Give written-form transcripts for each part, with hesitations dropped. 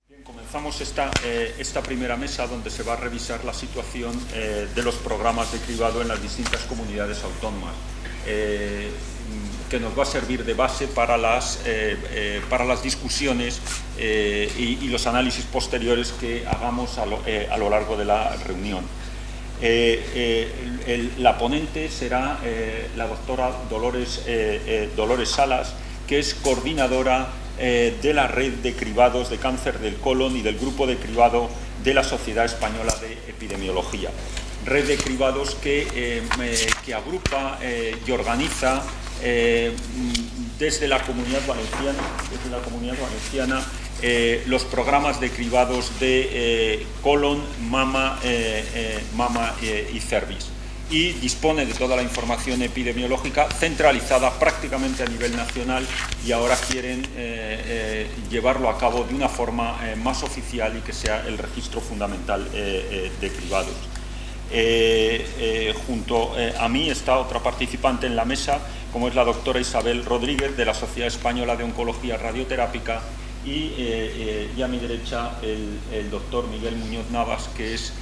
Bien, comenzamos esta primera mesa donde se va a revisar la situación de los programas de cribado en las distintas comunidades autónomas, que nos va a servir de base para las discusiones y los análisis posteriores que hagamos a lo largo de la reunión. La ponente será la doctora Dolores Salas, que es coordinadora de la red de cribados de cáncer del colon y del grupo de cribado de la Sociedad Española de Epidemiología. Red de cribados que agrupa y organiza desde la Comunidad Valenciana, los programas de cribados de colon, mama y cervix, y dispone de toda la información epidemiológica centralizada prácticamente a nivel nacional, y ahora quieren llevarlo a cabo de una forma más oficial y que sea el registro fundamental de cribados. Junto a mí está otra participante en la mesa, como es la doctora Isabel Rodríguez, de la Sociedad Española de Oncología Radioterápica, y a mi derecha el doctor Miguel Muñoz Navas, que es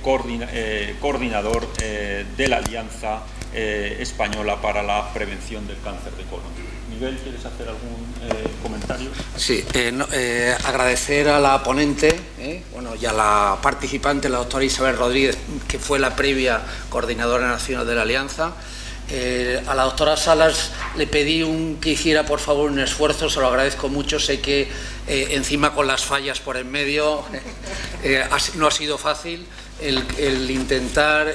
coordinador de la Alianza Española para la Prevención del Cáncer de Colon. Miguel, ¿quieres hacer algún comentario? Sí, agradecer a la ponente y a la participante, la doctora Isabel Rodríguez, que fue la previa coordinadora nacional de la Alianza. A la doctora Salas le pedí que hiciera por favor un esfuerzo, se lo agradezco mucho. Sé que encima con las fallas por en medio no ha sido fácil el intentar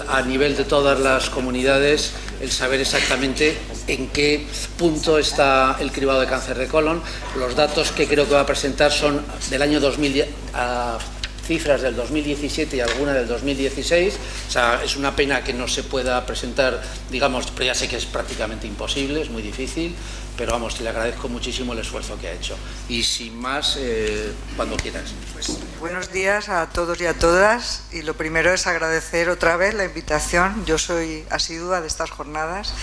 a nivel de todas las comunidades el saber exactamente en qué punto está el cribado de cáncer de colon. Los datos que creo que va a presentar son del año 2010 cifras del 2017 y alguna del 2016, o sea, es una pena que no se pueda presentar, digamos, pero ya sé que es prácticamente imposible, es muy difícil, pero vamos, le agradezco muchísimo el esfuerzo que ha hecho. Y sin más, cuando quieras. Pues, buenos días a todos y a todas, y lo primero es agradecer otra vez la invitación. Yo soy asidua de estas jornadas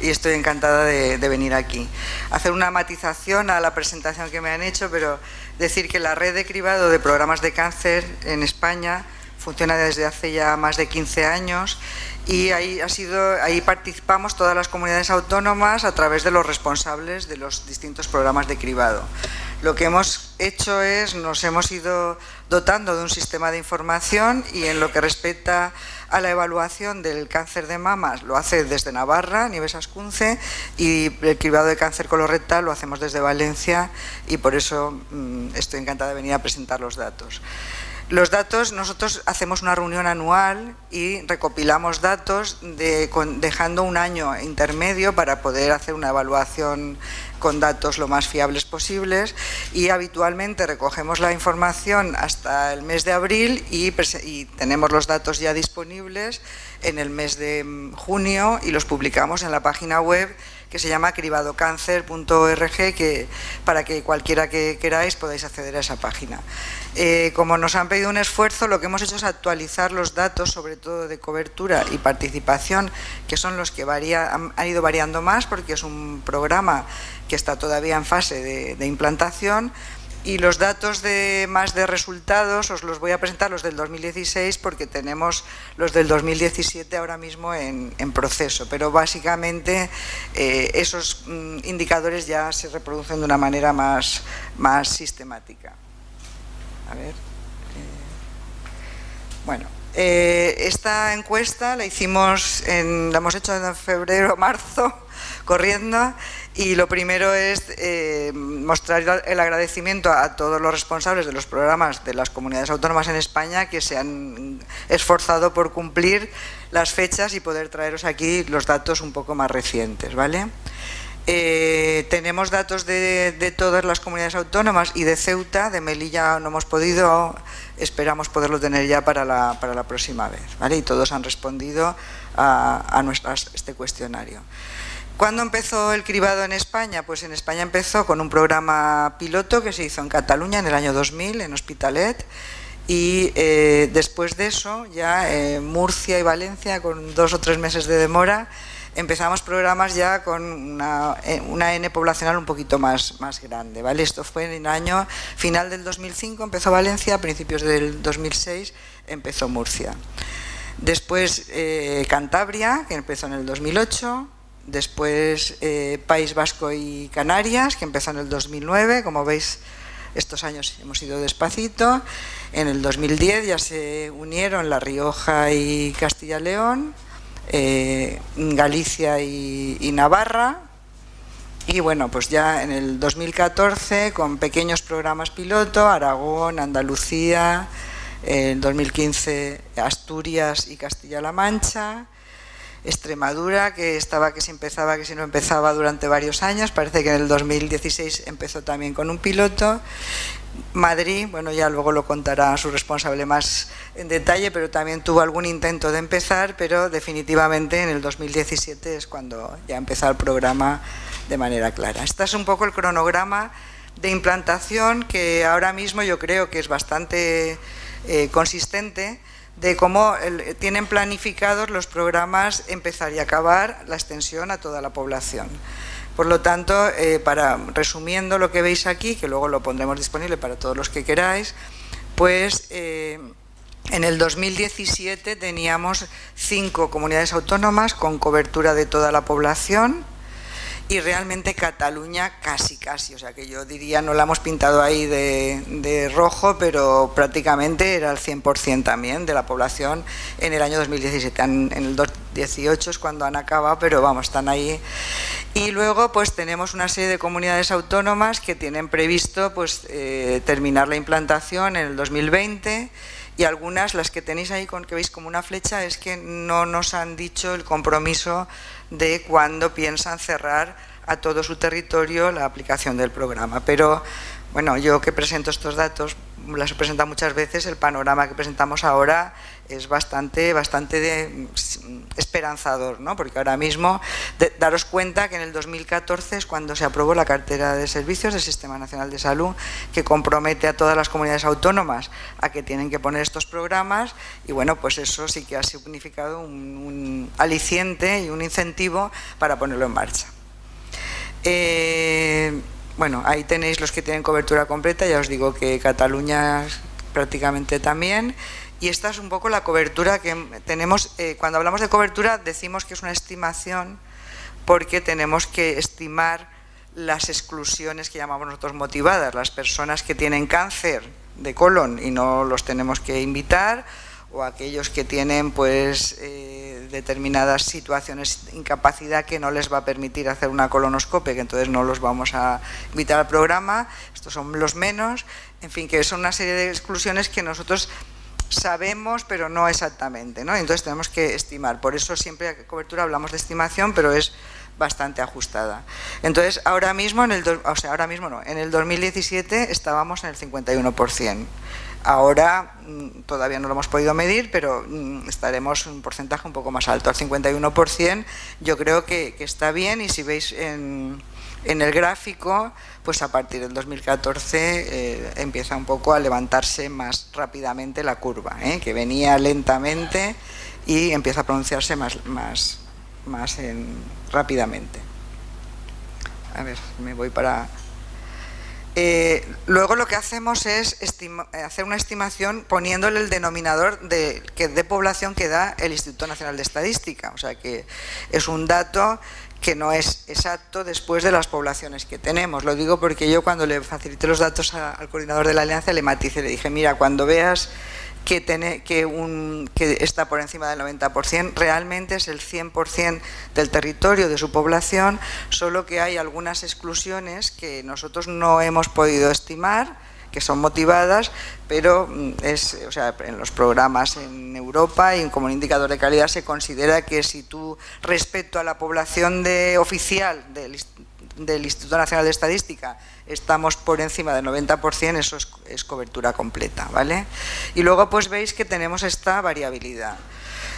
y estoy encantada de venir aquí. Hacer una matización a la presentación que me han hecho, pero decir que la red de cribado de programas de cáncer en España funciona desde hace ya más de 15 años y ahí participamos todas las comunidades autónomas a través de los responsables de los distintos programas de cribado. Lo que hemos hecho es, nos hemos ido dotando de un sistema de información, y en lo que respecta a la evaluación del cáncer de mamas lo hace desde Navarra, Nieves Ascunce, y el cribado de cáncer colorectal lo hacemos desde Valencia, y por eso estoy encantada de venir a presentar los datos. Los datos, nosotros hacemos una reunión anual y recopilamos datos dejando un año intermedio para poder hacer una evaluación con datos lo más fiables posibles, y habitualmente recogemos la información hasta el mes de abril y tenemos los datos ya disponibles en el mes de junio y los publicamos en la página web que se llama cribadocáncer.org, para que cualquiera que queráis podáis acceder a esa página. Como nos han pedido un esfuerzo, lo que hemos hecho es actualizar los datos, sobre todo de cobertura y participación, que son los que han ido variando más, porque es un programa que está todavía en fase de implantación. Y los datos más de resultados os los voy a presentar, los del 2016, porque tenemos los del 2017 ahora mismo en proceso, pero básicamente esos indicadores ya se reproducen de una manera más sistemática. A ver. Bueno, esta encuesta la hemos hecho en febrero o marzo, corriendo. Y lo primero es mostrar el agradecimiento a todos los responsables de los programas de las comunidades autónomas en España, que se han esforzado por cumplir las fechas y poder traeros aquí los datos un poco más recientes, ¿vale? Tenemos datos de todas las comunidades autónomas y de Ceuta. De Melilla no hemos podido, esperamos poderlo tener ya para la próxima vez, ¿vale? Y todos han respondido a este cuestionario. ¿Cuándo empezó el cribado en España? Pues en España empezó con un programa piloto que se hizo en Cataluña en el año 2000, en Hospitalet, y después de eso ya Murcia y Valencia, con 2 o 3 meses de demora, empezamos programas ya con una N poblacional un poquito más grande, ¿vale? Esto fue en el año final del 2005, empezó Valencia, a principios del 2006 empezó Murcia. Después Cantabria, que empezó en el 2008, después País Vasco y Canarias, que empezó en el 2009, como veis estos años hemos ido despacito. En el 2010 ya se unieron La Rioja y Castilla y León, Galicia y Navarra, y bueno, pues ya en el 2014 con pequeños programas piloto, Aragón, Andalucía, en 2015 Asturias y Castilla-La Mancha, Extremadura, que si empezaba, que si no empezaba durante varios años, parece que en el 2016 empezó también con un piloto. Madrid, bueno, ya luego lo contará su responsable más en detalle, pero también tuvo algún intento de empezar, pero definitivamente en el 2017 es cuando ya empezó el programa de manera clara. Este es un poco el cronograma de implantación, que ahora mismo yo creo que es bastante consistente, de cómo tienen planificados los programas empezar y acabar la extensión a toda la población. Por lo tanto, resumiendo lo que veis aquí, que luego lo pondremos disponible para todos los que queráis, pues en el 2017 teníamos 5 comunidades autónomas con cobertura de toda la población, y realmente Cataluña casi, o sea que yo diría, no la hemos pintado ahí de rojo, pero prácticamente era el 100% también de la población en el año 2017. En el 2018 es cuando han acabado, pero vamos, están ahí. Y luego pues tenemos una serie de comunidades autónomas que tienen previsto pues terminar la implantación en el 2020, y algunas, las que tenéis ahí que veis como una flecha, es que no nos han dicho el compromiso de cuándo piensan cerrar a todo su territorio la aplicación del programa. Pero bueno, yo que presento estos datos, las he presentado muchas veces, el panorama que presentamos ahora es bastante esperanzador, ¿no? Porque ahora mismo, daros cuenta que en el 2014 es cuando se aprobó la cartera de servicios del Sistema Nacional de Salud, que compromete a todas las comunidades autónomas a que tienen que poner estos programas, y bueno, pues eso sí que ha significado un aliciente y un incentivo para ponerlo en marcha. Bueno, ahí tenéis los que tienen cobertura completa, ya os digo que Cataluña prácticamente también. Y esta es un poco la cobertura que tenemos. Cuando hablamos de cobertura decimos que es una estimación, porque tenemos que estimar las exclusiones que llamamos nosotros motivadas, las personas que tienen cáncer de colon y no los tenemos que invitar, o aquellos que tienen pues determinadas situaciones de incapacidad que no les va a permitir hacer una colonoscopia, que entonces no los vamos a invitar al programa. Estos son los menos, en fin, que son una serie de exclusiones que nosotros sabemos, pero no exactamente, ¿no? Entonces tenemos que estimar. Por eso siempre a cobertura hablamos de estimación, pero es bastante ajustada. Entonces, ahora mismo, en el 2017 estábamos en el 51%. Ahora todavía no lo hemos podido medir, pero estaremos en un porcentaje un poco más alto. Al 51% yo creo que está bien, y si veis en el gráfico, pues a partir del 2014 empieza un poco a levantarse más rápidamente la curva, que venía lentamente y empieza a pronunciarse más rápidamente. A ver, me voy para... luego lo que hacemos es hacer una estimación poniéndole el denominador de población que da el Instituto Nacional de Estadística, o sea que es un dato que no es exacto después de las poblaciones que tenemos. Lo digo porque yo, cuando le facilité los datos al coordinador de la Alianza, le maticé, le dije, mira, cuando veas que está por encima del 90%, realmente es el 100% del territorio de su población, solo que hay algunas exclusiones que nosotros no hemos podido estimar, que son motivadas, pero en los programas en Europa y como un indicador de calidad se considera que si tú, respecto a la población oficial del Instituto Nacional de Estadística, estamos por encima del 90%, eso es cobertura completa, ¿vale? Y luego pues veis que tenemos esta variabilidad.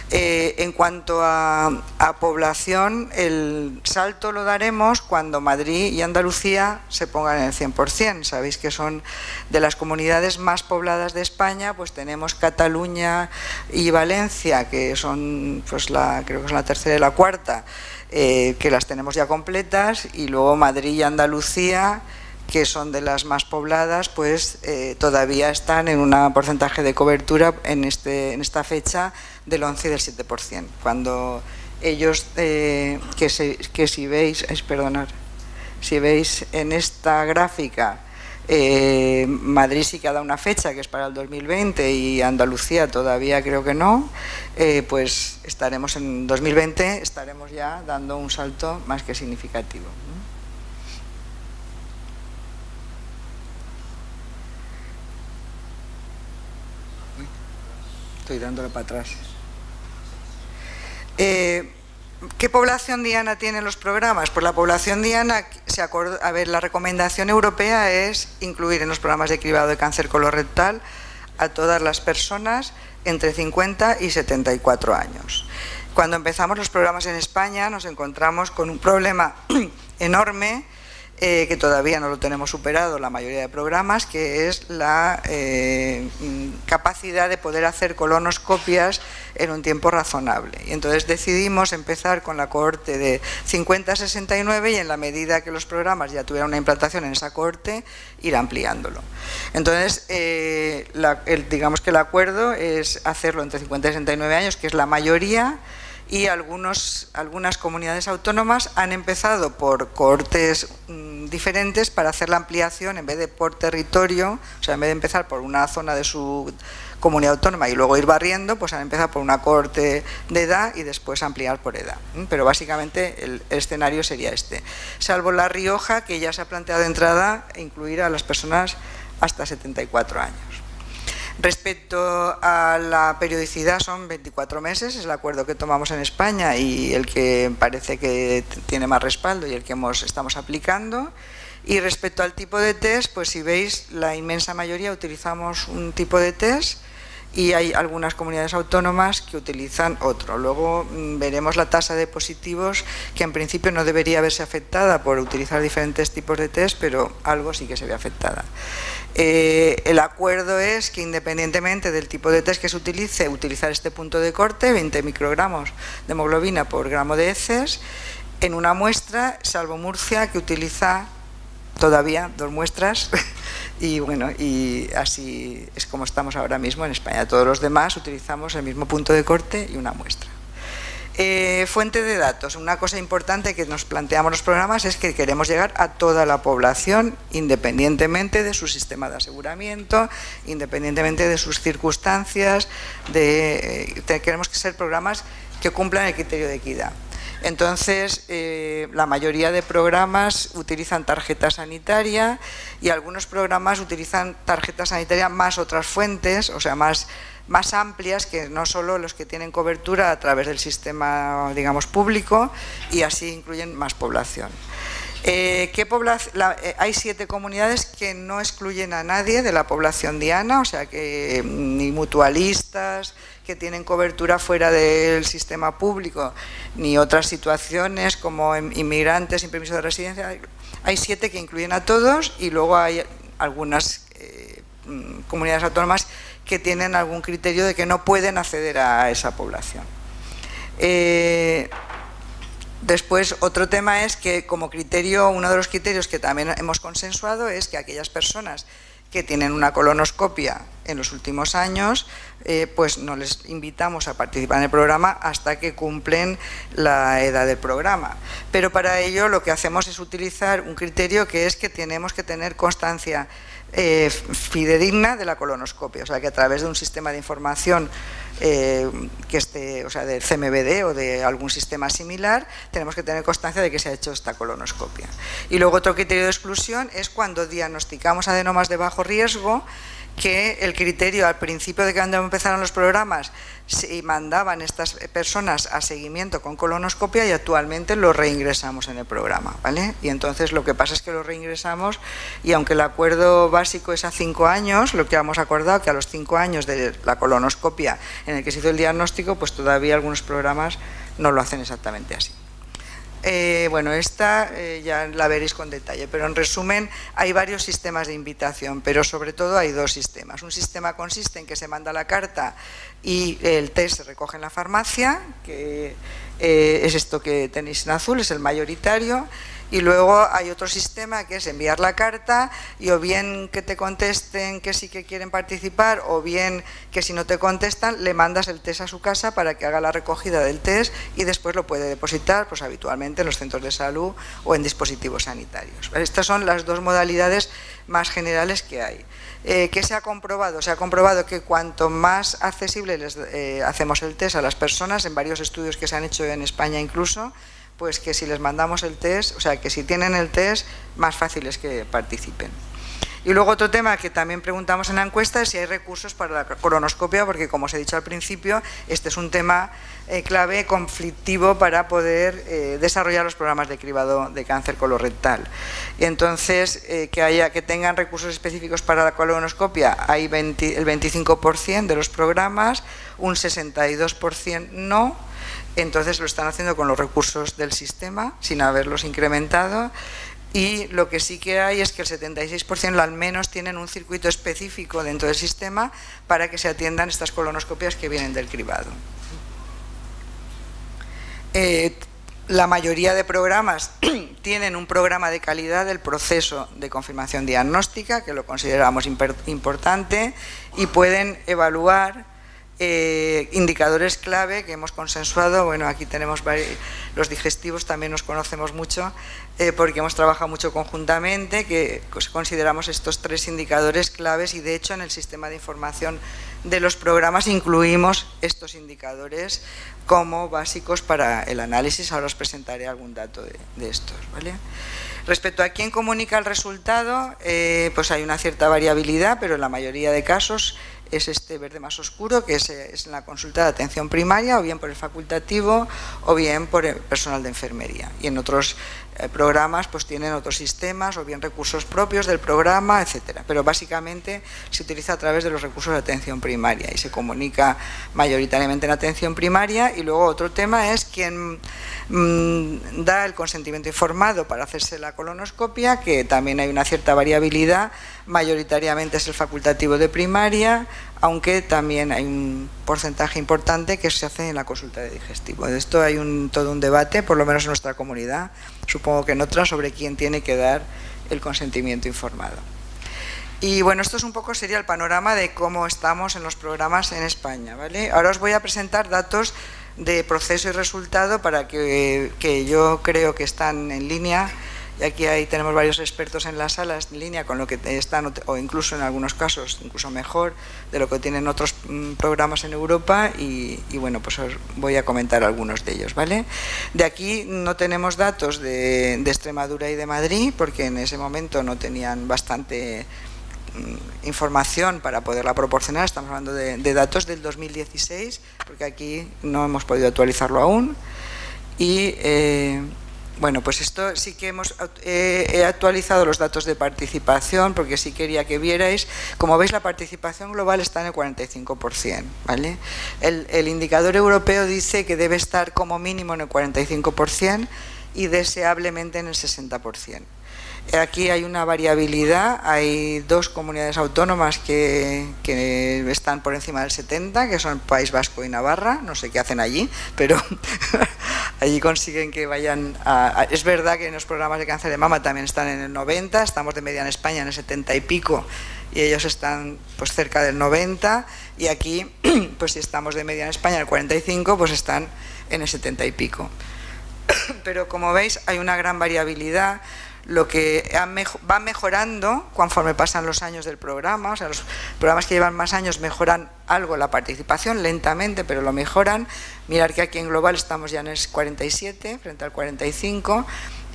En cuanto a población, el salto lo daremos cuando Madrid y Andalucía se pongan en el 100%. Sabéis que son de las comunidades más pobladas de España, pues tenemos Cataluña y Valencia, que son, pues creo que son la tercera y la cuarta, que las tenemos ya completas, y luego Madrid y Andalucía, que son de las más pobladas, pues todavía están en un porcentaje de cobertura en esta fecha del 11 y del 7%. Cuando ellos, si veis en esta gráfica, Madrid sí que ha dado una fecha que es para el 2020 y Andalucía todavía creo que no, pues estaremos en 2020, estaremos ya dando un salto más que significativo. Estoy dándole para atrás. ¿Qué población diana tienen los programas? Pues la población diana, la recomendación europea es incluir en los programas de cribado de cáncer colorectal a todas las personas entre 50 y 74 años. Cuando empezamos los programas en España nos encontramos con un problema enorme, que todavía no lo tenemos superado la mayoría de programas, que es la capacidad de poder hacer colonoscopias en un tiempo razonable. Y entonces decidimos empezar con la cohorte de 50 a 69 y en la medida que los programas ya tuvieran una implantación en esa cohorte, ir ampliándolo. Entonces, digamos que el acuerdo es hacerlo entre 50 y 69 años, que es la mayoría, y algunas comunidades autónomas han empezado por cohortes diferentes para hacer la ampliación en vez de por territorio, o sea, en vez de empezar por una zona de su comunidad autónoma y luego ir barriendo, pues han empezado por una cohorte de edad y después ampliar por edad. Pero básicamente el escenario sería este, salvo La Rioja, que ya se ha planteado de entrada incluir a las personas hasta 74 años. Respecto a la periodicidad, son 24 meses, es el acuerdo que tomamos en España y el que parece que tiene más respaldo y el que estamos aplicando. Y respecto al tipo de test, pues si veis, la inmensa mayoría utilizamos un tipo de test y hay algunas comunidades autónomas que utilizan otro. Luego veremos la tasa de positivos, que en principio no debería verse afectada por utilizar diferentes tipos de test, pero algo sí que se ve afectada. El acuerdo es que independientemente del tipo de test que se utilice, utilizar este punto de corte, 20 microgramos de hemoglobina por gramo de heces, en una muestra, salvo Murcia, que utiliza todavía 2 muestras, y bueno, y así es como estamos ahora mismo en España. Todos los demás utilizamos el mismo punto de corte y una muestra. Fuente de datos. Una cosa importante que nos planteamos los programas es que queremos llegar a toda la población, independientemente de su sistema de aseguramiento, independientemente de sus circunstancias. Queremos que ser programas que cumplan el criterio de equidad. Entonces, la mayoría de programas utilizan tarjeta sanitaria y algunos programas utilizan tarjeta sanitaria más otras fuentes, o sea, más amplias que no solo los que tienen cobertura a través del sistema, digamos, público, y así incluyen más población. Hay 7 comunidades que no excluyen a nadie de la población diana, o sea que ni mutualistas que tienen cobertura fuera del sistema público, ni otras situaciones como inmigrantes sin permiso de residencia. Hay 7 que incluyen a todos y luego hay algunas comunidades autónomas que tienen algún criterio de que no pueden acceder a esa población. Después, otro tema es que como criterio, uno de los criterios que también hemos consensuado es que aquellas personas que tienen una colonoscopia en los últimos años, pues no les invitamos a participar en el programa hasta que cumplen la edad del programa. Pero para ello lo que hacemos es utilizar un criterio que es que tenemos que tener constancia fidedigna de la colonoscopia, o sea que a través de un sistema de información que esté, o sea, del CMBD o de algún sistema similar, tenemos que tener constancia de que se ha hecho esta colonoscopia. Y luego otro criterio de exclusión es cuando diagnosticamos adenomas de bajo riesgo, que el criterio al principio de cuando empezaron los programas se mandaban estas personas a seguimiento con colonoscopia y actualmente los reingresamos en el programa, ¿vale? Y entonces lo que pasa es que los reingresamos y aunque el acuerdo básico es a 5 años, lo que hemos acordado que a los 5 años de la colonoscopia en el que se hizo el diagnóstico, pues todavía algunos programas no lo hacen exactamente así. Bueno, esta ya la veréis con detalle, pero en resumen hay varios sistemas de invitación, pero sobre todo hay dos sistemas. Un sistema consiste en que se manda la carta y el test se recoge en la farmacia, que es esto que tenéis en azul, es el mayoritario. Y luego hay otro sistema que es enviar la carta y o bien que te contesten que sí que quieren participar o bien que si no te contestan le mandas el test a su casa para que haga la recogida del test y después lo puede depositar pues habitualmente en los centros de salud o en dispositivos sanitarios. Estas son las dos modalidades más generales que hay. ¿Qué se ha comprobado? Se ha comprobado que cuanto más accesible les hacemos el test a las personas, en varios estudios que se han hecho en España incluso, pues que si les mandamos el test, o sea, que si tienen el test, más fácil es que participen. Y luego otro tema que también preguntamos en la encuesta es si hay recursos para la colonoscopia, porque como os he dicho al principio, este es un tema clave, conflictivo para poder desarrollar los programas de cribado de cáncer colorectal. Y entonces, que tengan recursos específicos para la colonoscopia, hay el 25% de los programas, un 62% no. Entonces lo están haciendo con los recursos del sistema, sin haberlos incrementado, y lo que sí que hay es que el 76% al menos tienen un circuito específico dentro del sistema para que se atiendan estas colonoscopias que vienen del cribado. La mayoría de programas tienen un programa de calidad del proceso de confirmación diagnóstica, que lo consideramos importante, y pueden evaluar indicadores clave que hemos consensuado. Bueno, aquí tenemos los digestivos, también nos conocemos mucho porque hemos trabajado mucho conjuntamente, que consideramos estos 3 indicadores claves y de hecho en el sistema de información de los programas incluimos estos indicadores como básicos para el análisis. Ahora os presentaré algún dato de estos, ¿vale? Respecto a quién comunica el resultado, pues hay una cierta variabilidad, pero en la mayoría de casos es este verde más oscuro, que es en la consulta de atención primaria, o bien por el facultativo, o bien por el personal de enfermería. Y en otros programas pues tienen otros sistemas, o bien recursos propios del programa, etcétera. Pero básicamente se utiliza a través de los recursos de atención primaria y se comunica mayoritariamente en atención primaria. Y luego otro tema es quién da el consentimiento informado para hacerse la colonoscopia, que también hay una cierta variabilidad. Mayoritariamente es el facultativo de primaria, aunque también hay un porcentaje importante que se hace en la consulta de digestivo. De esto hay todo un debate, por lo menos en nuestra comunidad, supongo que en otras, sobre quién tiene que dar el consentimiento informado. Y bueno, esto es un poco sería el panorama de cómo estamos en los programas en España, ¿vale? Ahora os voy a presentar datos de proceso y resultado para que yo creo que están en línea. Y aquí tenemos varios expertos en las salas en línea con lo que están, o incluso en algunos casos, incluso mejor de lo que tienen otros programas en Europa y bueno, pues os voy a comentar algunos de ellos, ¿vale? De aquí no tenemos datos de Extremadura y de Madrid, porque en ese momento no tenían bastante información para poderla proporcionar. Estamos hablando de datos del 2016, porque aquí no hemos podido actualizarlo aún. Y bueno, pues esto sí que he actualizado los datos de participación, porque sí quería que vierais. Como veis, la participación global está en el 45%, ¿vale? El indicador europeo dice que debe estar como mínimo en el 45% y deseablemente en el 60%. Aquí hay una variabilidad, hay 2 comunidades autónomas que están por encima del 70%, que son País Vasco y Navarra. No sé qué hacen allí, pero allí consiguen que vayan Es verdad que en los programas de cáncer de mama también están en el 90%, estamos de media en España en el 70 y pico, y ellos están pues cerca del 90%, y aquí, pues si estamos de media en España en el 45%, pues están en el 70 y pico. Pero como veis, hay una gran variabilidad. Lo que va mejorando conforme pasan los años del programa, o sea, los programas que llevan más años mejoran algo la participación, lentamente, pero lo mejoran. Mirar que aquí en global estamos ya en el 47 frente al 45,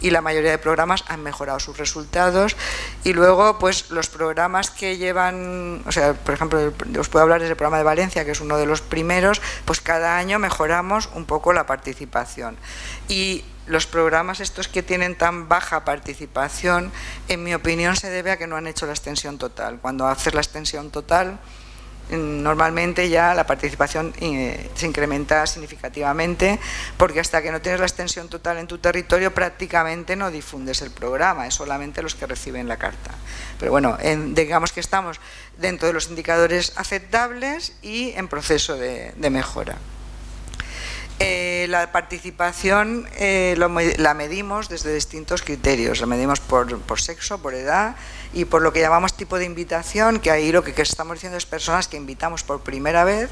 y la mayoría de programas han mejorado sus resultados. Y luego, pues los programas que llevan, o sea, por ejemplo, os puedo hablar del programa de Valencia, que es uno de los primeros, pues cada año mejoramos un poco la participación. Y los programas estos que tienen tan baja participación, en mi opinión, se debe a que no han hecho la extensión total. Cuando haces la extensión total, normalmente ya la participación se incrementa significativamente, porque hasta que no tienes la extensión total en tu territorio prácticamente no difundes el programa, es solamente los que reciben la carta. Pero bueno, digamos que estamos dentro de los indicadores aceptables y en proceso de mejora. La participación la medimos desde distintos criterios, la medimos por sexo, por edad y por lo que llamamos tipo de invitación, que ahí lo que estamos diciendo es personas que invitamos por primera vez,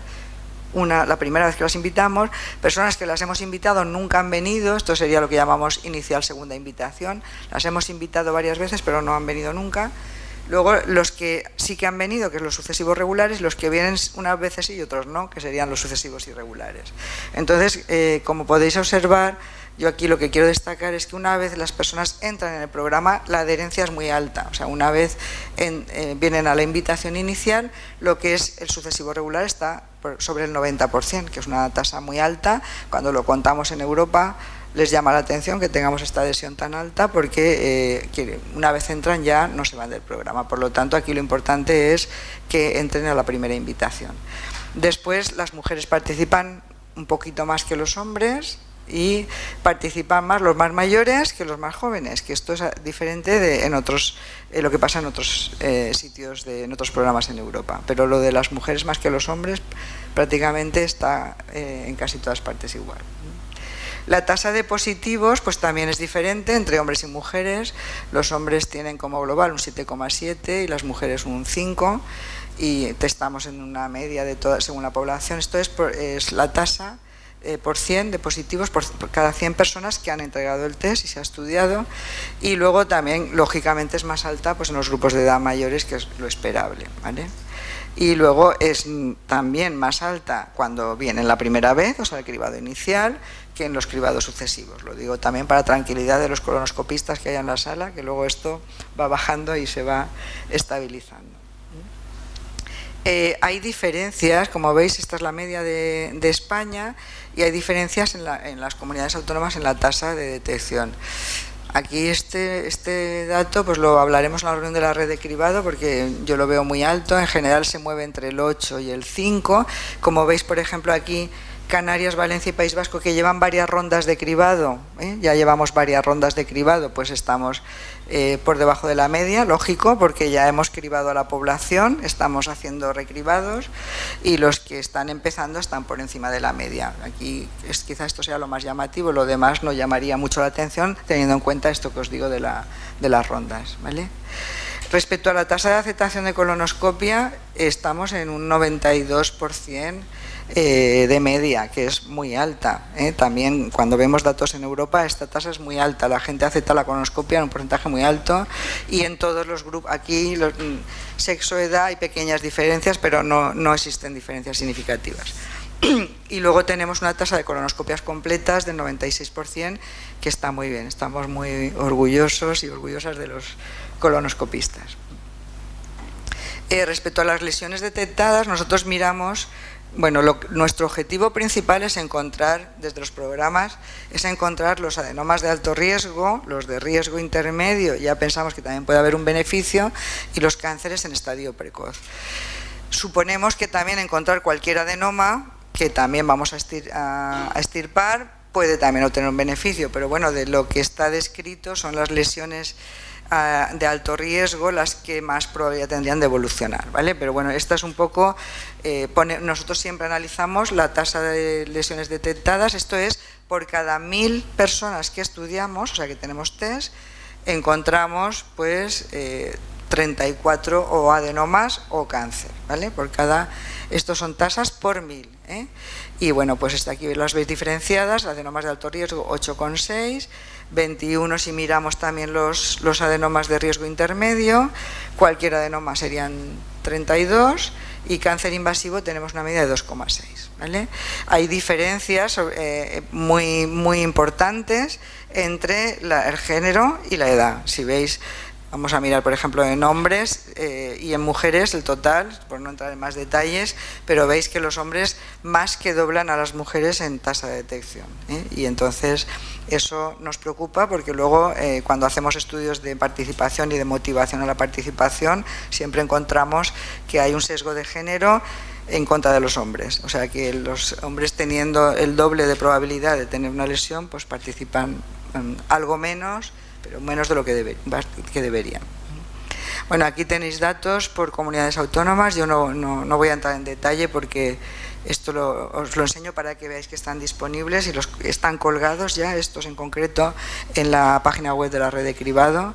la primera vez que las invitamos, personas que las hemos invitado nunca han venido, esto sería lo que llamamos inicial segunda invitación, las hemos invitado varias veces pero no han venido nunca. Luego los que sí que han venido, que es los sucesivos regulares, los que vienen unas veces sí y otros no, que serían los sucesivos irregulares. Entonces, como podéis observar, yo aquí lo que quiero destacar es que una vez las personas entran en el programa, la adherencia es muy alta. O sea, una vez vienen a la invitación inicial, lo que es el sucesivo regular está sobre el 90%, que es una tasa muy alta. Cuando lo contamos en Europa, les llama la atención que tengamos esta adhesión tan alta porque una vez entran ya no se van del programa. Por lo tanto, aquí lo importante es que entren a la primera invitación. Después, las mujeres participan un poquito más que los hombres y participan más los más mayores que los más jóvenes, que esto es diferente de lo que pasa en otros sitios, en otros programas en Europa. Pero lo de las mujeres más que los hombres prácticamente está en casi todas partes igual. La tasa de positivos pues también es diferente entre hombres y mujeres. Los hombres tienen como global un 7,7 y las mujeres un 5, y estamos en una media de toda, según la población. Esto es la tasa por 100 de positivos por cada 100 personas que han entregado el test y se ha estudiado, y luego también lógicamente es más alta pues en los grupos de edad mayores, que es lo esperable, ¿vale? Y luego es también más alta cuando vienen la primera vez, o sea, el cribado inicial, que en los cribados sucesivos. Lo digo también para tranquilidad de los colonoscopistas que hay en la sala, que luego esto va bajando y se va estabilizando. Hay diferencias, como veis, esta es la media de España, y hay diferencias en las comunidades autónomas en la tasa de detección. Aquí este dato pues lo hablaremos en la reunión de la red de cribado, porque yo lo veo muy alto. En general se mueve entre el 8 y el 5. Como veis, por ejemplo, aquí Canarias, Valencia y País Vasco, que llevan varias rondas de cribado, ya llevamos varias rondas de cribado, pues estamos por debajo de la media, lógico, porque ya hemos cribado a la población, estamos haciendo recribados, y los que están empezando están por encima de la media. Aquí quizá esto sea lo más llamativo, lo demás no llamaría mucho la atención, teniendo en cuenta esto que os digo de las rondas, ¿vale? Respecto a la tasa de aceptación de colonoscopia, estamos en un 92% de media, que es muy alta. También cuando vemos datos en Europa, esta tasa es muy alta. La gente acepta la colonoscopia en un porcentaje muy alto, y en todos los grupos, aquí sexo, edad, hay pequeñas diferencias, pero no existen diferencias significativas. Y luego tenemos una tasa de colonoscopias completas del 96%, que está muy bien. Estamos muy orgullosos y orgullosas de los colonoscopistas. Respecto a las lesiones detectadas, nosotros miramos, bueno, nuestro objetivo principal es encontrar, desde los programas, es encontrar los adenomas de alto riesgo, los de riesgo intermedio, ya pensamos que también puede haber un beneficio, y los cánceres en estadio precoz. Suponemos que también encontrar cualquier adenoma, que también vamos a extirpar, puede también obtener un beneficio, pero bueno, de lo que está descrito son las lesiones de alto riesgo las que más probabilidad tendrían de evolucionar, ¿vale? Pero bueno, esta es un poco, nosotros siempre analizamos la tasa de lesiones detectadas, esto es, por cada 1000 personas que estudiamos, o sea que tenemos test, encontramos pues 34 o adenomas o cáncer, ¿vale? Estos son tasas por 1000, ¿eh? Y bueno, pues aquí las veis diferenciadas, adenomas de alto riesgo 8,6, 21 si miramos también los adenomas de riesgo intermedio, cualquier adenoma serían 32, y cáncer invasivo tenemos una media de 2,6, ¿vale? Hay diferencias muy importantes entre el género y la edad. Si veis, Vamos a mirar, por ejemplo, en hombres y en mujeres el total, por no entrar en más detalles, pero veis que los hombres más que doblan a las mujeres en tasa de detección, ¿eh? Y entonces eso nos preocupa porque luego cuando hacemos estudios de participación y de motivación a la participación siempre encontramos que hay un sesgo de género en contra de los hombres, o sea que los hombres teniendo el doble de probabilidad de tener una lesión pues participan algo menos, pero menos de lo que deberían. Bueno, aquí tenéis datos por comunidades autónomas, yo no voy a entrar en detalle porque esto os lo enseño para que veáis que están disponibles y están colgados ya, estos en concreto, en la página web de la red de cribado.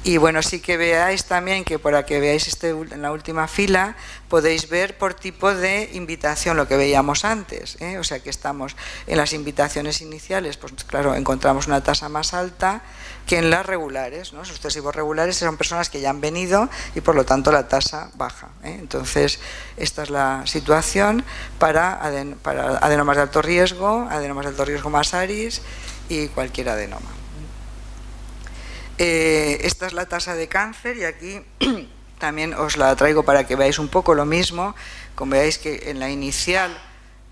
Y bueno, sí que veáis también que para que veáis en la última fila podéis ver por tipo de invitación lo que veíamos antes, ¿eh? O sea que estamos en las invitaciones iniciales, pues claro, encontramos una tasa más alta que en las regulares, ¿no? Los sucesivos regulares son personas que ya han venido y por lo tanto la tasa baja, ¿eh? Entonces esta es la situación para adenomas de alto riesgo más ARIS y cualquier adenoma. Esta es la tasa de cáncer y aquí también os la traigo para que veáis un poco lo mismo. Como veáis que en la inicial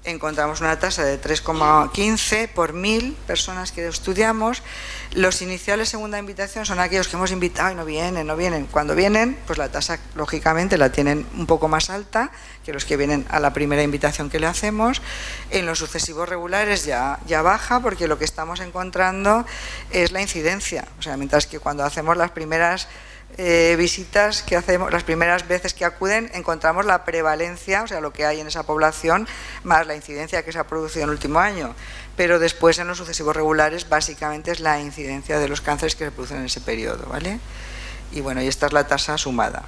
encontramos una tasa de 3,15 por 1000 personas que estudiamos. Los iniciales segunda invitación son aquellos que hemos invitado y no vienen. Cuando vienen, pues la tasa lógicamente la tienen un poco más alta que los que vienen a la primera invitación que le hacemos. En los sucesivos regulares ya baja porque lo que estamos encontrando es la incidencia. O sea, mientras que cuando hacemos las primeras visitas que hacemos, las primeras veces que acuden, encontramos la prevalencia, o sea, lo que hay en esa población, más la incidencia que se ha producido en el último año. Pero después en los sucesivos regulares básicamente es la incidencia de los cánceres que se producen en ese periodo, ¿vale? Y bueno, y esta es la tasa sumada.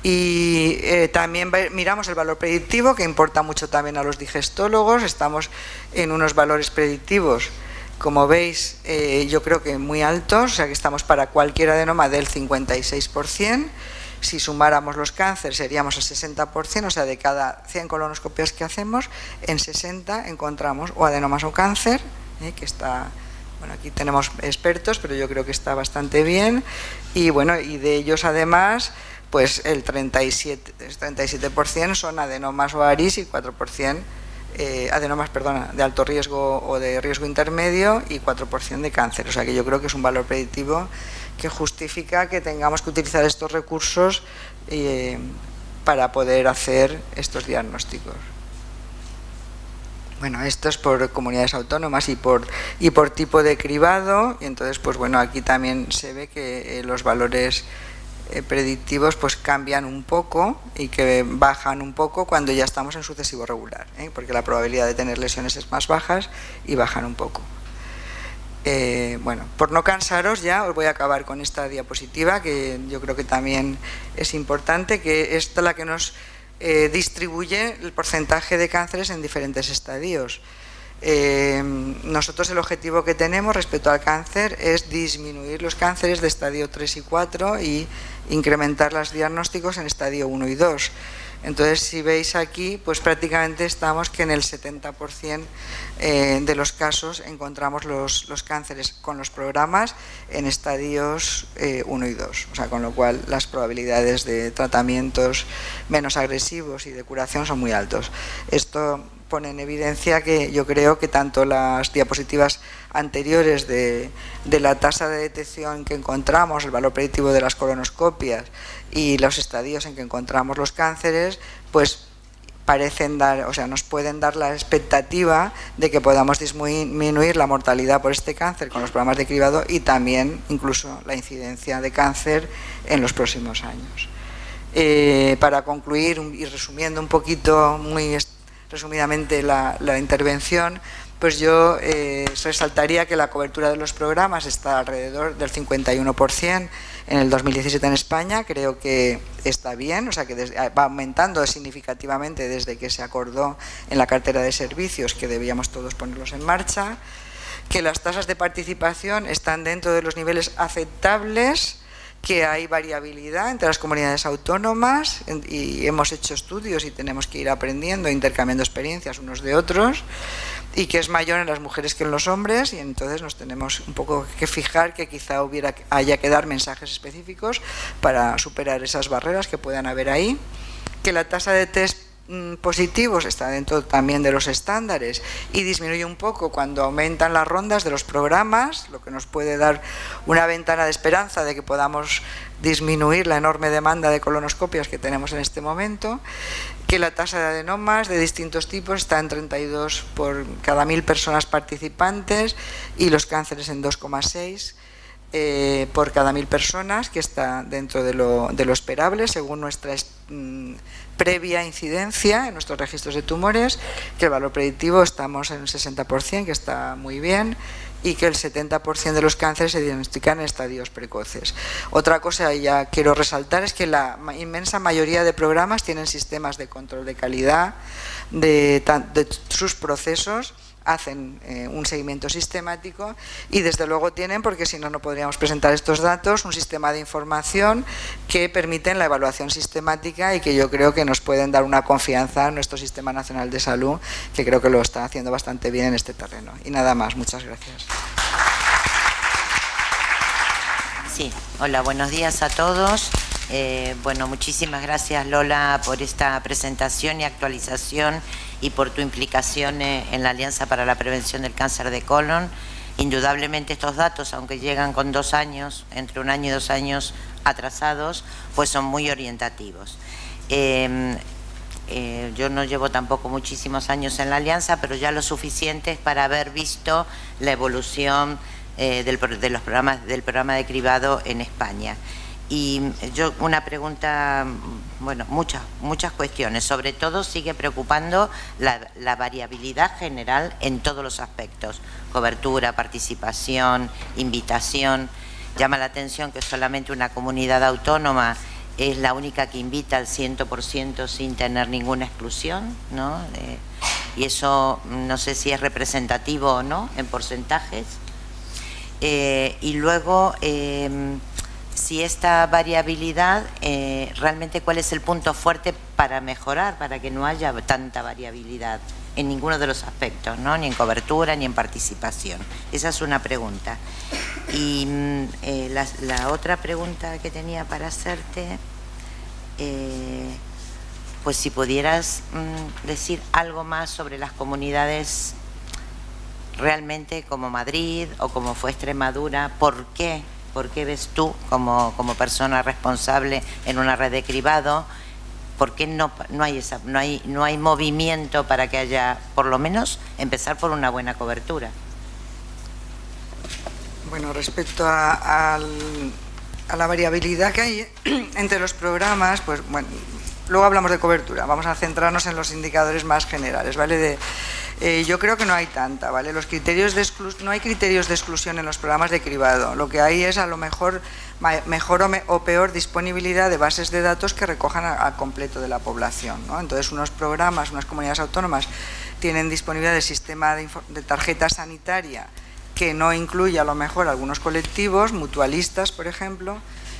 Y también miramos el valor predictivo, que importa mucho también a los digestólogos. Estamos en unos valores predictivos, como veis, yo creo que muy altos, o sea que estamos para cualquier adenoma del 56%. Si sumáramos los cánceres seríamos el 60%, o sea, de cada 100 colonoscopias que hacemos, en 60 encontramos o adenomas o cáncer, que está, bueno, aquí tenemos expertos, pero yo creo que está bastante bien. Y bueno, y de ellos además, pues el 37% son adenomas o ARIS y 4% adenomas, de alto riesgo o de riesgo intermedio y 4% de cáncer. O sea que yo creo que es un valor predictivo que justifica que tengamos que utilizar estos recursos para poder hacer estos diagnósticos. Bueno, esto es por comunidades autónomas y por tipo de cribado. Y entonces, pues bueno, aquí también se ve que los valores predictivos pues cambian un poco y que bajan un poco cuando ya estamos en sucesivo regular, porque la probabilidad de tener lesiones es más bajas y bajan un poco. Bueno, por no cansaros ya os voy a acabar con esta diapositiva que yo creo que también es importante, que esta es la que nos distribuye el porcentaje de cánceres en diferentes estadios. Nosotros el objetivo que tenemos respecto al cáncer es disminuir los cánceres de estadio 3 y 4 y incrementar los diagnósticos en estadio 1 y 2. Entonces, si veis aquí, pues prácticamente estamos que en el 70% de los casos encontramos los cánceres con los programas en estadios 1 y 2. O sea, con lo cual las probabilidades de tratamientos menos agresivos y de curación son muy altos. Esto pone en evidencia que yo creo que tanto las diapositivas anteriores de la tasa de detección que encontramos, el valor predictivo de las colonoscopias y los estadios en que encontramos los cánceres, pues parecen dar, o sea, nos pueden dar la expectativa de que podamos disminuir la mortalidad por este cáncer con los programas de cribado y también incluso la incidencia de cáncer en los próximos años. Para concluir y resumiendo un poquito, muy resumidamente la intervención, pues yo resaltaría que la cobertura de los programas está alrededor del 51% en el 2017 en España. Creo que está bien, o sea que va aumentando significativamente desde que se acordó en la cartera de servicios que debíamos todos ponerlos en marcha, que las tasas de participación están dentro de los niveles aceptables, que hay variabilidad entre las comunidades autónomas y hemos hecho estudios y tenemos que ir aprendiendo, intercambiando experiencias unos de otros, y que es mayor en las mujeres que en los hombres, y entonces nos tenemos un poco que fijar que quizá haya que dar mensajes específicos para superar esas barreras que puedan haber ahí, que la tasa de test positivos está dentro también de los estándares y disminuye un poco cuando aumentan las rondas de los programas, lo que nos puede dar una ventana de esperanza de que podamos disminuir la enorme demanda de colonoscopias que tenemos en este momento, que la tasa de adenomas de distintos tipos está en 32 por cada 1000 personas participantes y los cánceres en 2,6 por cada 1000 personas, que está dentro de lo esperable según nuestra previa incidencia en nuestros registros de tumores, que el valor predictivo estamos en el 60%, que está muy bien, y que el 70% de los cánceres se diagnostican en estadios precoces. Otra cosa que ya quiero resaltar es que la inmensa mayoría de programas tienen sistemas de control de calidad de sus procesos, hacen un seguimiento sistemático y desde luego tienen, porque si no, no podríamos presentar estos datos, un sistema de información que permiten la evaluación sistemática y que yo creo que nos pueden dar una confianza a nuestro Sistema Nacional de Salud, que creo que lo está haciendo bastante bien en este terreno. Y nada más, muchas gracias. Sí, hola, buenos días a todos. Bueno, muchísimas gracias, Lola, por esta presentación y actualización y por tu implicación en la Alianza para la Prevención del Cáncer de Colon. Indudablemente estos datos, aunque llegan con 2 años, entre 1 año y 2 años atrasados, pues son muy orientativos. Yo no llevo tampoco muchísimos años en la Alianza, pero ya lo suficientes para haber visto la evolución del programa de cribado en España. Y yo una pregunta, bueno, muchas cuestiones, sobre todo sigue preocupando la variabilidad general en todos los aspectos, cobertura, participación, invitación. Llama la atención que solamente una comunidad autónoma es la única que invita al 100% sin tener ninguna exclusión, ¿no? Y eso no sé si es representativo o no en porcentajes. Y luego, si esta variabilidad, realmente cuál es el punto fuerte para mejorar, para que no haya tanta variabilidad en ninguno de los aspectos, ¿no? Ni en cobertura ni en participación. Esa es una pregunta. Y la otra pregunta que tenía para hacerte, pues si pudieras decir algo más sobre las comunidades realmente como Madrid o como fue Extremadura, ¿por qué? ¿Por qué ves tú, como persona responsable en una red de cribado, por qué no hay movimiento para que haya, por lo menos, empezar por una buena cobertura? Bueno, respecto a la variabilidad que hay entre los programas, pues bueno, luego hablamos de cobertura, vamos a centrarnos en los indicadores más generales, ¿vale? Yo creo que no hay tanta, ¿vale? No hay criterios de exclusión en los programas de cribado. Lo que hay es a lo mejor o peor disponibilidad de bases de datos que recojan al completo de la población, ¿no? Entonces unas comunidades autónomas tienen disponibilidad de sistema de tarjeta sanitaria que no incluye a lo mejor algunos colectivos, mutualistas, por ejemplo,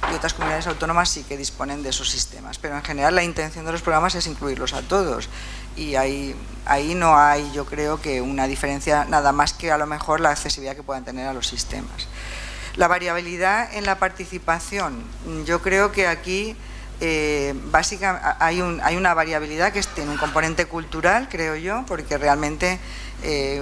y otras comunidades autónomas sí que disponen de esos sistemas. Pero en general la intención de los programas es incluirlos a todos. Y ahí no hay, yo creo, que una diferencia nada más que a lo mejor la accesibilidad que puedan tener a los sistemas. La variabilidad en la participación, yo creo que aquí básicamente hay una variabilidad que tiene un componente cultural, creo yo, porque realmente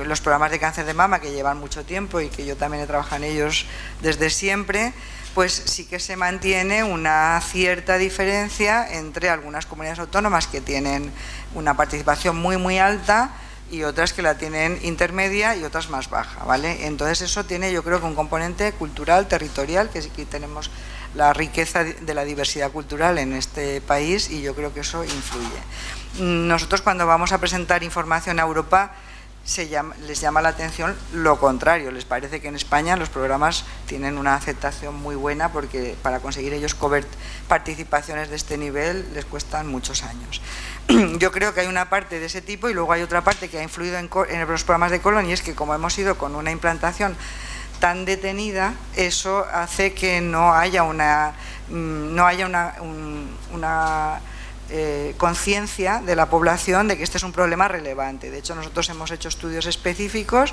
los programas de cáncer de mama que llevan mucho tiempo y que yo también he trabajado en ellos desde siempre, pues sí que se mantiene una cierta diferencia entre algunas comunidades autónomas que tienen una participación muy alta y otras que la tienen intermedia y otras más baja, ¿vale? Entonces eso tiene, yo creo, que un componente cultural, territorial, que sí que tenemos la riqueza de la diversidad cultural en este país y yo creo que eso influye. Nosotros cuando vamos a presentar información a Europa les llama la atención lo contrario, les parece que en España los programas tienen una aceptación muy buena porque para conseguir ellos participaciones de este nivel les cuestan muchos años. Yo creo que hay una parte de ese tipo y luego hay otra parte que ha influido en los programas de colon y es que como hemos ido con una implantación tan detenida, eso hace que no haya una conciencia de la población de que este es un problema relevante. De hecho, nosotros hemos hecho estudios específicos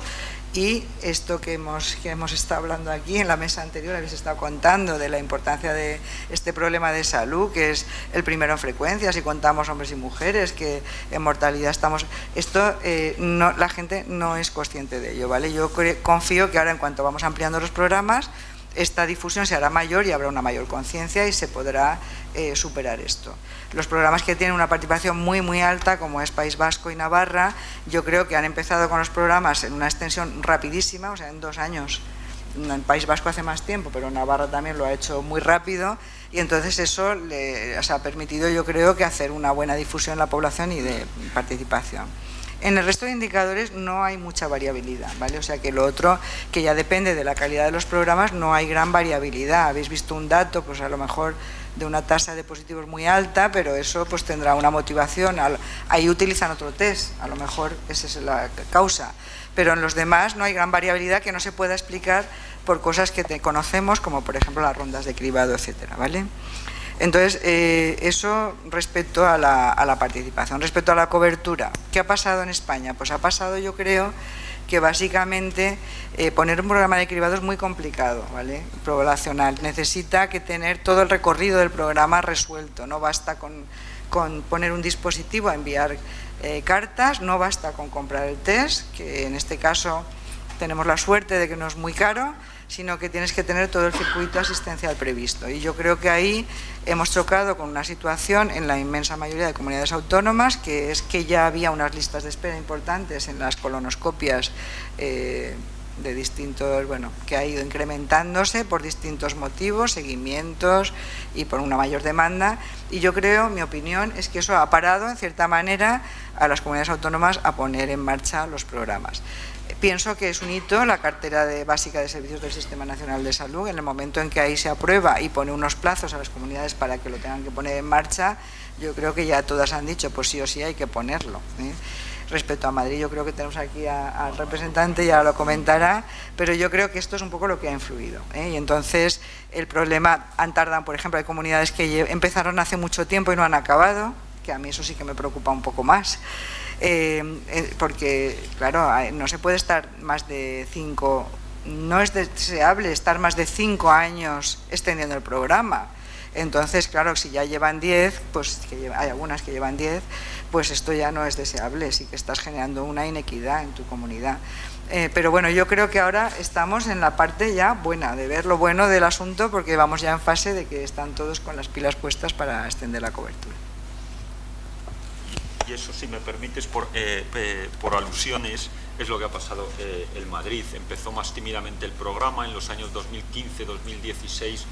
y esto que hemos estado hablando aquí en la mesa anterior, habéis estado contando de la importancia de este problema de salud, que es el primero en frecuencia, si contamos hombres y mujeres, que en mortalidad estamos... Esto la gente no es consciente de ello, ¿vale? Yo confío que ahora, en cuanto vamos ampliando los programas, esta difusión se hará mayor y habrá una mayor conciencia y se podrá superar esto. Los programas que tienen una participación muy alta, como es País Vasco y Navarra, yo creo que han empezado con los programas en una extensión rapidísima, o sea, en 2 años. En País Vasco hace más tiempo, pero Navarra también lo ha hecho muy rápido, y entonces eso les ha permitido, yo creo, que hacer una buena difusión en la población y de participación. En el resto de indicadores no hay mucha variabilidad, ¿vale? O sea que lo otro, que ya depende de la calidad de los programas, no hay gran variabilidad. Habéis visto un dato, pues a lo mejor de una tasa de positivos muy alta, pero eso pues tendrá una motivación. Ahí utilizan otro test, a lo mejor esa es la causa. Pero en los demás no hay gran variabilidad que no se pueda explicar por cosas que conocemos, como por ejemplo las rondas de cribado, etcétera, ¿vale? Entonces, eso respecto a la participación. Respecto a la cobertura, ¿qué ha pasado en España? Pues ha pasado, yo creo, que básicamente poner un programa de cribado es muy complicado, ¿vale? Poblacional. Necesita que tener todo el recorrido del programa resuelto. No basta con poner un dispositivo a enviar cartas, no basta con comprar el test, que en este caso tenemos la suerte de que no es muy caro, sino que tienes que tener todo el circuito asistencial previsto. Y yo creo que ahí hemos chocado con una situación en la inmensa mayoría de comunidades autónomas, que es que ya había unas listas de espera importantes en las colonoscopias de distintos, bueno, que ha ido incrementándose por distintos motivos, seguimientos y por una mayor demanda. Y yo creo, mi opinión, es que eso ha parado, en cierta manera, a las comunidades autónomas a poner en marcha los programas. Pienso que es un hito la cartera básica de servicios del Sistema Nacional de Salud. En el momento en que ahí se aprueba y pone unos plazos a las comunidades para que lo tengan que poner en marcha, yo creo que ya todas han dicho, pues sí o sí hay que ponerlo, ¿eh? Respecto a Madrid, yo creo que tenemos aquí al representante, ya lo comentará, pero yo creo que esto es un poco lo que ha influido, ¿eh? Y entonces el problema, han tardado, por ejemplo, hay comunidades que empezaron hace mucho tiempo y no han acabado, que a mí eso sí que me preocupa un poco más. Porque, claro, no se puede estar más de 5, no es deseable estar más de 5 años extendiendo el programa. Entonces, claro, si ya llevan 10, pues hay algunas que llevan 10, pues esto ya no es deseable, sí que estás generando una inequidad en tu comunidad. Pero bueno, yo creo que ahora estamos en la parte ya buena, de ver lo bueno del asunto, porque vamos ya en fase de que están todos con las pilas puestas para extender la cobertura. Y eso, si me permites, por alusiones, es lo que ha pasado en Madrid. Empezó más tímidamente el programa en los años 2015, 2016.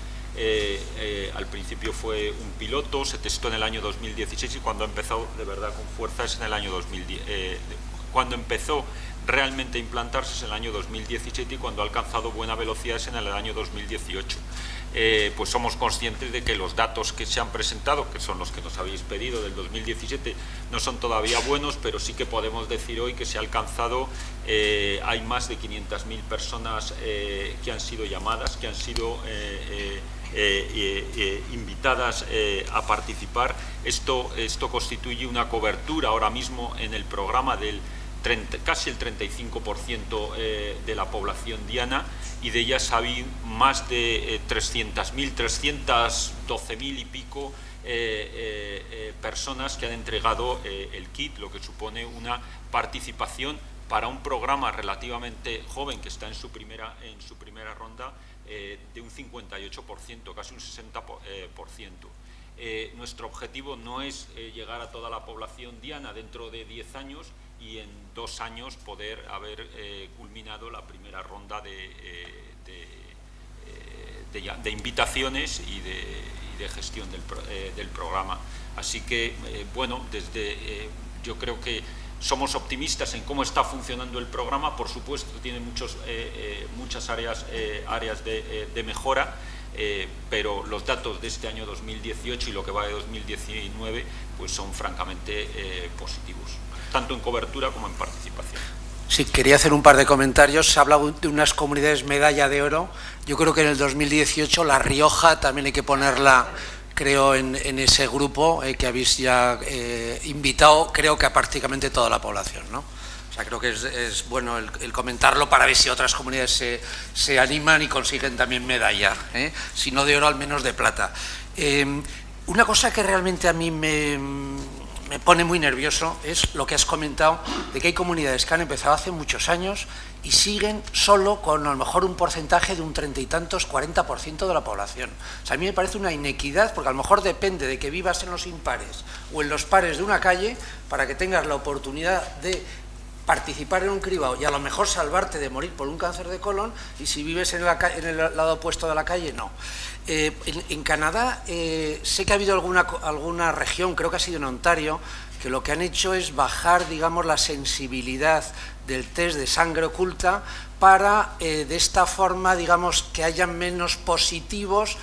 Al principio fue un piloto, se testó en el año 2016 y cuando empezó de verdad con fuerza es en el año 2010. Cuando empezó realmente a implantarse es en el año 2017 y cuando ha alcanzado buena velocidad es en el año 2018. Pues somos conscientes de que los datos que se han presentado, que son los que nos habéis pedido del 2017, no son todavía buenos, pero sí que podemos decir hoy que se ha alcanzado, hay más de 500.000 personas que han sido llamadas, que han sido invitadas a participar. Esto constituye una cobertura ahora mismo en el programa del casi el 35% de la población diana, y de ellas hay más de 300.000, 312.000 y pico personas que han entregado el kit, lo que supone una participación para un programa relativamente joven que está en su primera ronda de un 58%, casi un 60%. Nuestro objetivo no es llegar a toda la población diana dentro de 10 años y en 2 años poder haber culminado la primera ronda de invitaciones y de gestión del programa. Así que, bueno, yo creo que somos optimistas en cómo está funcionando el programa. Por supuesto, tiene muchas áreas de mejora, pero los datos de este año 2018 y lo que va de 2019 pues son francamente positivos, tanto en cobertura como en participación. Sí, quería hacer un par de comentarios. Se ha hablado de unas comunidades medalla de oro. Yo creo que en el 2018 La Rioja también hay que ponerla creo en ese grupo que habéis ya invitado, creo que a prácticamente toda la población, ¿no? O sea, creo que es bueno el comentarlo para ver si otras comunidades se animan y consiguen también medalla, si no de oro, al menos de plata. Una cosa que realmente a mí me pone muy nervioso es lo que has comentado, de que hay comunidades que han empezado hace muchos años y siguen solo con a lo mejor un porcentaje de un 30 y tantos, 40% de la población. O sea, a mí me parece una inequidad, porque a lo mejor depende de que vivas en los impares o en los pares de una calle para que tengas la oportunidad de participar en un cribado y a lo mejor salvarte de morir por un cáncer de colon, y si vives en el lado opuesto de la calle, no. En Canadá sé que ha habido alguna región, creo que ha sido en Ontario, que lo que han hecho es bajar, digamos, la sensibilidad del test de sangre oculta para, de esta forma, digamos, que haya menos positivos,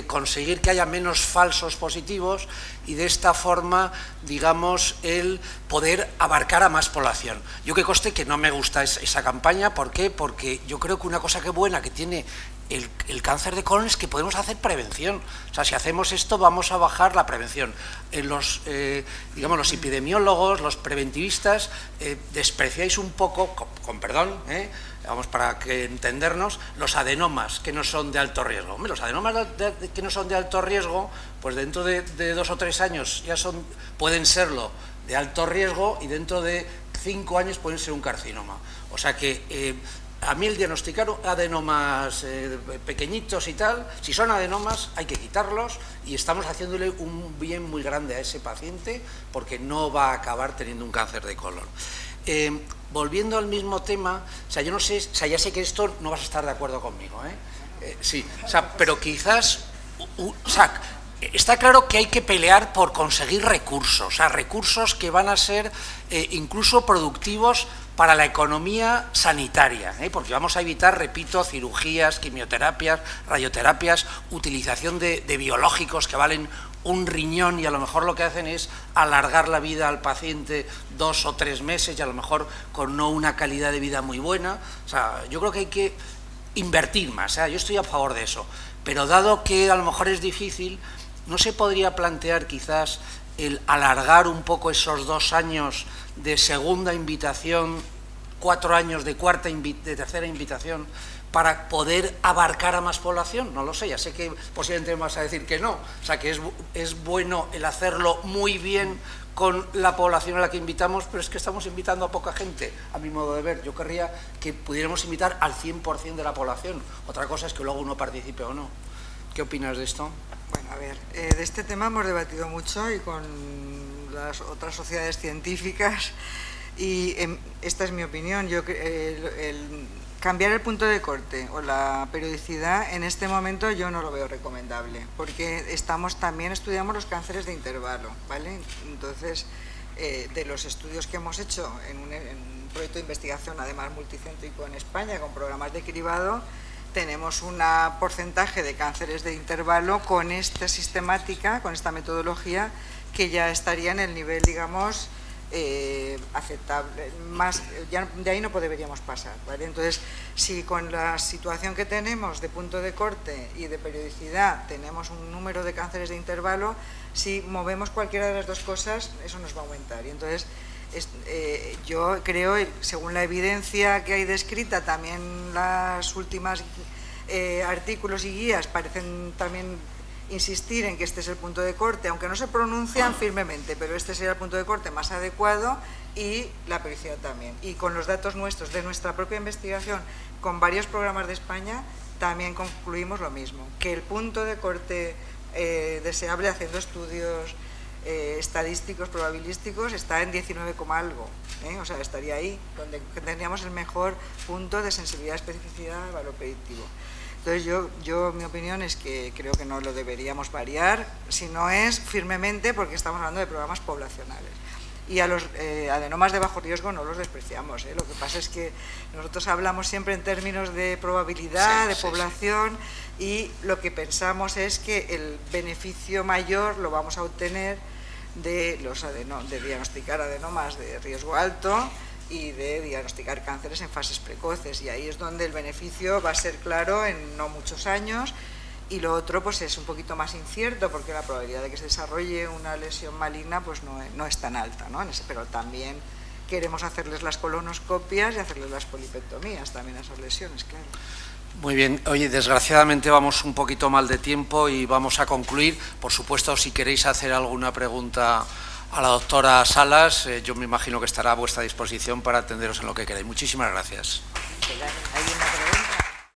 conseguir que haya menos falsos positivos y de esta forma, digamos, el poder abarcar a más población. Yo que conste que no me gusta esa campaña. ¿Por qué? Porque yo creo que una cosa que buena que tiene el cáncer de colon es que podemos hacer prevención. O sea, si hacemos esto vamos a bajar la prevención. Digamos, los epidemiólogos, los preventivistas, despreciáis un poco, con perdón, vamos, para que entendernos, los adenomas que no son de alto riesgo. Hombre, los adenomas que no son de alto riesgo, pues dentro de 2 o 3 años ya pueden serlo de alto riesgo, y dentro de 5 años pueden ser un carcinoma. O sea que a mí el diagnosticar adenomas pequeñitos y tal, si son adenomas hay que quitarlos, y estamos haciéndole un bien muy grande a ese paciente porque no va a acabar teniendo un cáncer de colon. Volviendo al mismo tema, o sea, yo no sé, o sea, ya sé que esto no vas a estar de acuerdo conmigo, sí, o sea, pero quizás, o sea, está claro que hay que pelear por conseguir recursos, o sea, recursos que van a ser incluso productivos para la economía sanitaria, porque vamos a evitar, repito, cirugías, quimioterapias, radioterapias, utilización de biológicos que valen un riñón y a lo mejor lo que hacen es alargar la vida al paciente 2 o 3 meses y a lo mejor con no una calidad de vida muy buena. O sea, yo creo que hay que invertir más, yo estoy a favor de eso, pero dado que a lo mejor es difícil, ¿no se podría plantear quizás el alargar un poco esos 2 años de segunda invitación, 4 años de tercera invitación, para poder abarcar a más población? No lo sé, ya sé que posiblemente me vas a decir que no, o sea, que es bueno el hacerlo muy bien con la población a la que invitamos, pero es que estamos invitando a poca gente, a mi modo de ver. Yo querría que pudiéramos invitar al 100% de la población. Otra cosa es que luego uno participe o no. ¿Qué opinas de esto? Bueno, a ver, de este tema hemos debatido mucho y con las otras sociedades científicas, y esta es mi opinión. Cambiar el punto de corte o la periodicidad en este momento yo no lo veo recomendable, porque también estudiamos los cánceres de intervalo, ¿vale? Entonces, de los estudios que hemos hecho en un proyecto de investigación, además multicéntrico en España, con programas de cribado, tenemos un porcentaje de cánceres de intervalo con esta sistemática, con esta metodología, que ya estaría en el nivel, digamos, aceptable, más, ya de ahí no deberíamos pasar, ¿vale? Entonces, si con la situación que tenemos de punto de corte y de periodicidad tenemos un número de cánceres de intervalo, si movemos cualquiera de las dos cosas, eso nos va a aumentar. Y entonces, yo creo, según la evidencia que hay descrita, también las últimas artículos y guías parecen también insistir en que este es el punto de corte, aunque no se pronuncian firmemente, pero este sería el punto de corte más adecuado, y la periodicidad también. Y con los datos nuestros, de nuestra propia investigación, con varios programas de España, también concluimos lo mismo, que el punto de corte deseable, haciendo estudios estadísticos, probabilísticos, está en 19, algo, o sea, estaría ahí, donde tendríamos el mejor punto de sensibilidad, especificidad, valor predictivo. Entonces mi opinión es que creo que no lo deberíamos variar, si no es firmemente porque estamos hablando de programas poblacionales. Y a los adenomas de bajo riesgo no los despreciamos, Lo que pasa es que nosotros hablamos siempre en términos de probabilidad, de población, y lo que pensamos es que el beneficio mayor lo vamos a obtener de diagnosticar adenomas de riesgo alto y de diagnosticar cánceres en fases precoces, y ahí es donde el beneficio va a ser claro en no muchos años, Y lo otro pues es un poquito más incierto porque la probabilidad de que se desarrolle una lesión maligna pues no es tan alta, ¿no? Pero también queremos hacerles las colonoscopias y hacerles las polipectomías también a esas lesiones, claro. Muy bien. Oye, desgraciadamente vamos un poquito mal de tiempo y vamos a concluir. Por supuesto, si queréis hacer alguna pregunta a la doctora Salas, yo me imagino que estará a vuestra disposición para atenderos en lo que queráis. Muchísimas gracias. Hay una